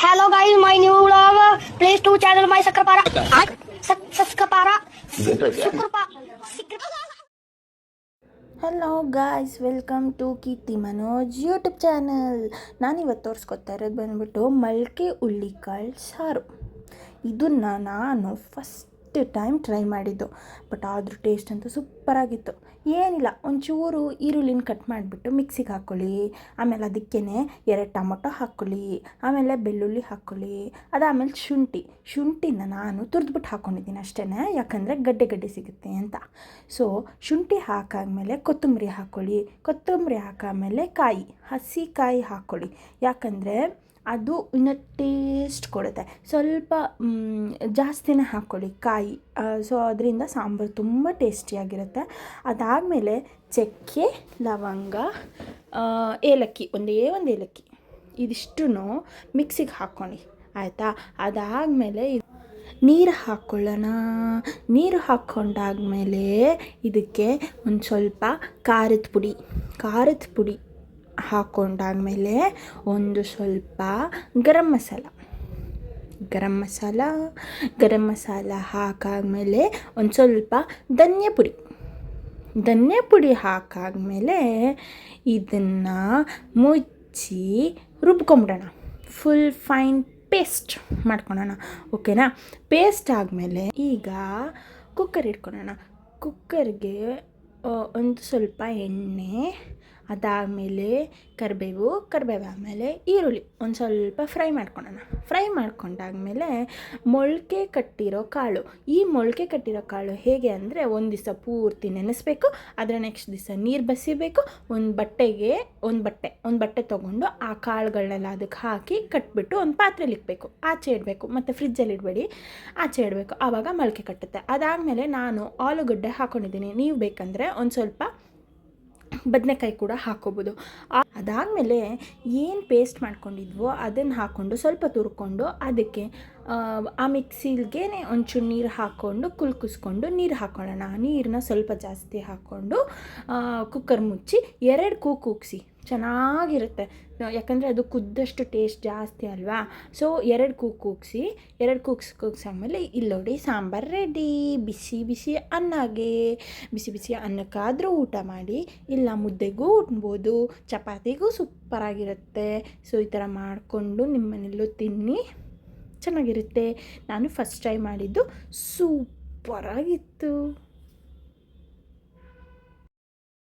Hello guys, my new vlog. Please to channel my Sakrapara. Sakrapara. Hello guys, welcome to Keerthi Manoj YouTube channel. ನಾನಿವತ್ತು ತೋರಿಸ್ಕೊತಾ ಇರೋದು ಬಂದುಬಿಟ್ಟು ಮೊಳಕೆ ಹುಳ್ಳಿಕಾಳು ಸಾರು. ಇದನ್ನು ನಾನು ಫಸ್ಟ್ ಟೈಮ್ ಟ್ರೈ ಮಾಡಿದ್ದು, ಬಟ್ ಆದರೂ ಟೇಸ್ಟ್ ಅಂತೂ ಸೂಪರಾಗಿತ್ತು. ಏನಿಲ್ಲ, ಒಂಚೂರು ಈರುಳ್ಳಿನ ಕಟ್ ಮಾಡಿಬಿಟ್ಟು ಮಿಕ್ಸಿಗೆ ಹಾಕ್ಕೊಳ್ಳಿ, ಆಮೇಲೆ ಅದಕ್ಕೇ 2 ಟೊಮೊಟೊ ಹಾಕ್ಕೊಳ್ಳಿ, ಆಮೇಲೆ ಬೆಳ್ಳುಳ್ಳಿ ಹಾಕ್ಕೊಳ್ಳಿ, ಅದಾದಮೇಲೆ ಶುಂಠಿನ ನಾನು ತುರಿದ್ಬಿಟ್ಟು ಹಾಕ್ಕೊಂಡಿದ್ದೀನಿ ಅಷ್ಟೇ, ಯಾಕಂದರೆ ಗಡ್ಡೆ ಸಿಗುತ್ತೆ ಅಂತ. ಸೊ ಶುಂಠಿ ಹಾಕಾದ್ಮೇಲೆ ಕೊತ್ತಂಬರಿ ಹಾಕಾದ್ಮೇಲೆ ಹಸಿ ಕಾಯಿ ಹಾಕ್ಕೊಳ್ಳಿ, ಯಾಕಂದರೆ ಅದು ಇನ್ನೂ ಟೇಸ್ಟ್ ಕೊಡುತ್ತೆ. ಸ್ವಲ್ಪ ಜಾಸ್ತಿನೇ ಹಾಕ್ಕೊಳ್ಳಿ ಕಾಯಿ, ಸೊ ಅದರಿಂದ ಸಾಂಬಾರು ತುಂಬ ಟೇಸ್ಟಿಯಾಗಿರುತ್ತೆ. ಅದಾದಮೇಲೆ ಚಕ್ಕೆ, ಲವಂಗ, ಏಲಕ್ಕಿ, ಒಂದೇ ಒಂದು ಏಲಕ್ಕಿ, ಇದಿಷ್ಟು ಮಿಕ್ಸಿಗೆ ಹಾಕ್ಕೊಳ್ಳಿ, ಆಯಿತಾ. ಅದಾದಮೇಲೆ ನೀರು ಹಾಕ್ಕೊಳ್ಳೋಣ. ನೀರು ಹಾಕ್ಕೊಂಡಾದ್ಮೇಲೆ ಇದಕ್ಕೆ ಒಂದು ಸ್ವಲ್ಪ ಖಾರದ ಪುಡಿ ಹಾಕ್ಕೊಂಡಾದ್ಮೇಲೆ ಒಂದು ಸ್ವಲ್ಪ ಗರಂ ಮಸಾಲ ಹಾಕಾದ್ಮೇಲೆ ಒಂದು ಸ್ವಲ್ಪ ಧನ್ಯ ಪುಡಿ ಹಾಕಾದ್ಮೇಲೆ ಇದನ್ನು ಮುಚ್ಚಿ ರುಬ್ಕೊಂಬಿಡೋಣ. ಫುಲ್ ಫೈನ್ ಪೇಸ್ಟ್ ಮಾಡ್ಕೊಳ್ಳೋಣ, ಓಕೆನಾ. ಪೇಸ್ಟ್ ಆದಮೇಲೆ ಈಗ ಕುಕ್ಕರ್ ಇಟ್ಕೊಳ್ಳೋಣ. ಕುಕ್ಕರ್ಗೆ ಒಂದು ಸ್ವಲ್ಪ ಎಣ್ಣೆ, ಅದಾದಮೇಲೆ ಕರಿಬೇವು ಆದಮೇಲೆ ಈರುಳ್ಳಿ ಒಂದು ಸ್ವಲ್ಪ ಫ್ರೈ ಮಾಡ್ಕೊಂಡಾದ್ಮೇಲೆ ಮೊಳಕೆ ಕಟ್ಟಿರೋ ಕಾಳು ಹೇಗೆ ಅಂದರೆ, ಒಂದು ದಿವಸ ಪೂರ್ತಿ ನೆನೆಸ್ಬೇಕು, ಅದರ ನೆಕ್ಸ್ಟ್ ದಿವಸ ನೀರು ಬಸಿಬೇಕು. ಒಂದು ಬಟ್ಟೆ ತೊಗೊಂಡು ಆ ಕಾಳುಗಳನ್ನೆಲ್ಲ ಅದಕ್ಕೆ ಹಾಕಿ ಕಟ್ಬಿಟ್ಟು ಒಂದು ಪಾತ್ರೆಯಲ್ಲಿ ಇಡಬೇಕು, ಆಚೆ ಇಡಬೇಕು, ಮತ್ತು ಫ್ರಿಜ್ಜಲ್ಲಿ ಇಡಬೇಡಿ, ಆಚೆ ಇಡಬೇಕು, ಆವಾಗ ಮೊಳಕೆ ಕಟ್ಟುತ್ತೆ. ಅದಾದಮೇಲೆ ನಾನು ಆಲೂಗಡ್ಡೆ ಹಾಕ್ಕೊಂಡಿದ್ದೀನಿ, ನೀವು ಬೇಕಂದರೆ ಒಂದು ಸ್ವಲ್ಪ ಬದನೆಕಾಯಿ ಕೂಡ ಹಾಕ್ಕೋಬೋದು. ಅದಾದಮೇಲೆ ಏನು ಪೇಸ್ಟ್ ಮಾಡ್ಕೊಂಡಿದ್ವೋ ಅದನ್ನು ಹಾಕ್ಕೊಂಡು ಸ್ವಲ್ಪ ತುರ್ಕೊಂಡು ಅದಕ್ಕೆ ಆ ಮಿಕ್ಸಿಗೆ ಒಂಚೂರು ನೀರು ಹಾಕ್ಕೊಂಡು ಕುಲ್ಕಿಸ್ಕೊಂಡು ನೀರು ಹಾಕ್ಕೊಳ್ಳೋಣ. ನೀರನ್ನ ಸ್ವಲ್ಪ ಜಾಸ್ತಿ ಹಾಕ್ಕೊಂಡು ಕುಕ್ಕರ್ ಮುಚ್ಚಿ 2 ಕೂಗಿಸಿ ಚೆನ್ನಾಗಿರುತ್ತೆ, ಯಾಕಂದರೆ ಅದು ಕುದ್ದಷ್ಟು ಟೇಸ್ಟ್ ಜಾಸ್ತಿ ಅಲ್ವಾ. ಸೊ 2 ಕೂಗ್ಸಾದ್ಮೇಲೆ ಇಲ್ಲಿ ನೋಡಿ, ಸಾಂಬಾರು ರೆಡಿ. ಬಿಸಿ ಅನ್ನಕ್ಕಾದರೂ ಊಟ ಮಾಡಿ, ಇಲ್ಲ ಮುದ್ದೆಗೂ ಉಣ್ಬೋದು, ಚಪಾತಿಗೂ ಸೂಪರಾಗಿರುತ್ತೆ. ಸೊ ಈ ಥರ ಮಾಡಿಕೊಂಡು ನಿಮ್ಮ ಮನೆಯಲ್ಲೂ ತಿನ್ನಿ, ಚೆನ್ನಾಗಿರುತ್ತೆ. ನಾನು ಫಸ್ಟ್ ಟ್ರೈ ಮಾಡಿದ್ದು, ಸೂಪರಾಗಿತ್ತು.